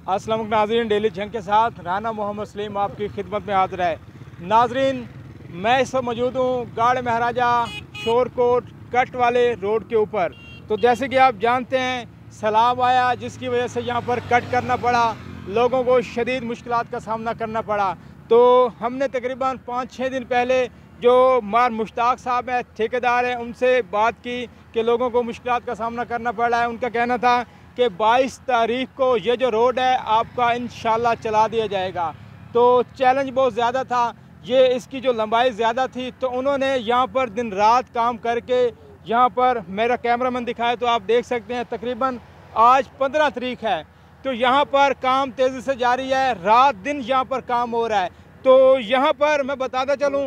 अस्सलाम वालेकुम नाज़रीन, डेली जंग के साथ राना मोहम्मद सलीम आपकी खिदमत में हाजिर है। नाज़रीन, मैं इस वक्त मौजूद हूँ गाड़ महाराजा शोरकोट कट वाले रोड के ऊपर। तो जैसे कि आप जानते हैं, सैलाब आया जिसकी वजह से यहाँ पर कट करना पड़ा, लोगों को शदीद मुश्किलात का सामना करना पड़ा। तो हमने तकरीबन 5-6 दिन पहले जो मार मुश्ताक साहब हैं, ठेकेदार हैं, उनसे बात की कि लोगों को मुश्किलात का सामना करना पड़ रहा है। उनका कहना था कि 22 तारीख को ये जो रोड है आपका इंशाल्लाह चला दिया जाएगा। तो चैलेंज बहुत ज़्यादा था, ये इसकी जो लंबाई ज़्यादा थी, तो उन्होंने यहाँ पर दिन रात काम करके यहाँ पर मेरा कैमरामैन दिखाए तो आप देख सकते हैं तकरीबन आज 15 तारीख है, तो यहाँ पर काम तेज़ी से जारी है, रात दिन यहाँ पर काम हो रहा है। तो यहाँ पर मैं बताता चलूँ,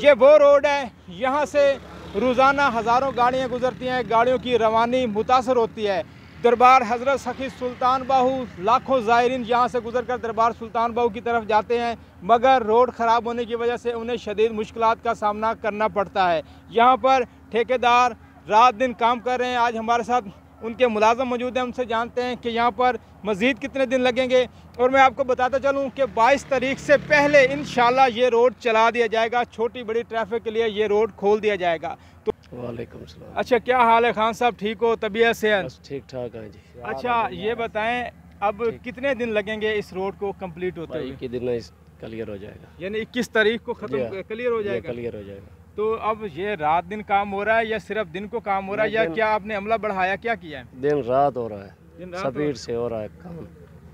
ये वो रोड है, यहाँ से रोज़ाना हज़ारों गाड़ियाँ गुजरती हैं, गाड़ियों की रवानी मुतासर होती है। दरबार हज़रत सखी सुल्तान बाहू लाखों ज़ायरीन यहाँ से गुजरकर दरबार सुल्तान बाहू की तरफ जाते हैं, मगर रोड ख़राब होने की वजह से उन्हें शदीद मुश्किलात का सामना करना पड़ता है। यहाँ पर ठेकेदार रात दिन काम कर रहे हैं। आज हमारे साथ उनके मुलाज़म मौजूद हैं, उनसे जानते हैं कि यहाँ पर मज़ीद कितने दिन लगेंगे। और मैं आपको बताता चलूँ कि 22 तारीख से पहले इंशाल्लाह ये रोड चला दिया जाएगा, छोटी बड़ी ट्रैफिक के लिए ये रोड खोल दिया जाएगा। तो वालेकुम सलाम। अच्छा, क्या हाल है खान साहब, ठीक हो, तबीयत से? ठीक ठाक है जी। अच्छा, ये बताएं अब कितने दिन लगेंगे इस रोड को कंप्लीट होते हुए? 21 दिन में क्लियर हो जाएगा, यानी 21 तारीख को खत्म क्लियर हो जाएगा? क्लियर हो जाएगा। तो अब ये रात दिन काम हो रहा है या सिर्फ दिन को काम हो रहा है, या क्या आपने अमला बढ़ाया, क्या किया है? दिन रात हो रहा है, दिन रात स्पीड से हो रहा है काम।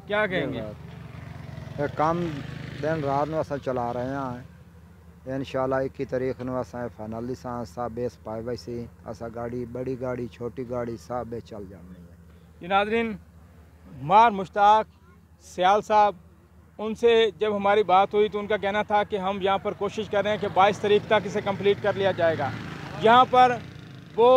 क्या कहेंगे? काम दिन रात में अस चला रहे हैं। इंशाल्लाह 21 तारीख में अस फाइनली सब बेस पाए वैसे अस गाड़ी बड़ी गाड़ी छोटी गाड़ी सब बेस चल जानी है। ये नाज़रीन, मार मुश्ताक सियाल साहब, उनसे जब हमारी बात हुई तो उनका कहना था कि हम यहाँ पर कोशिश कर रहे हैं कि 22 तारीख तक इसे कंप्लीट कर लिया जाएगा। यहाँ पर वो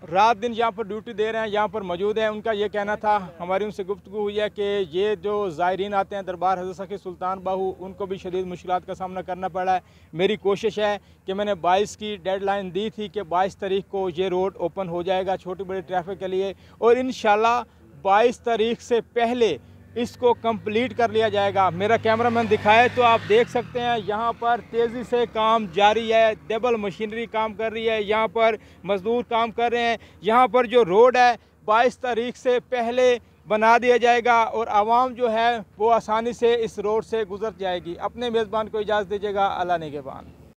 रात दिन यहाँ पर ड्यूटी दे रहे हैं, यहाँ पर मौजूद हैं। उनका ये कहना था, हमारी उनसे गुफ्तगू हुई है कि ये जो ज़ायरीन आते हैं दरबार हज़रत सखी सुल्तान बाहू, उनको भी शदीद मुश्किलात का सामना करना पड़ा है। मेरी कोशिश है कि मैंने 22 की डेडलाइन दी थी कि 22 तारीख को ये रोड ओपन हो जाएगा छोटी बड़ी ट्रैफिक के लिए, और इंशाल्लाह 22 तारीख से पहले इसको कंप्लीट कर लिया जाएगा। मेरा कैमरामैन दिखाए तो आप देख सकते हैं यहाँ पर तेज़ी से काम जारी है, डबल मशीनरी काम कर रही है, यहाँ पर मज़दूर काम कर रहे हैं। यहाँ पर जो रोड है 22 तारीख से पहले बना दिया जाएगा और आवाम जो है वो आसानी से इस रोड से गुजर जाएगी। अपने मेज़बान को इजाज़त दीजिएगा। अल्लाह निगहबान।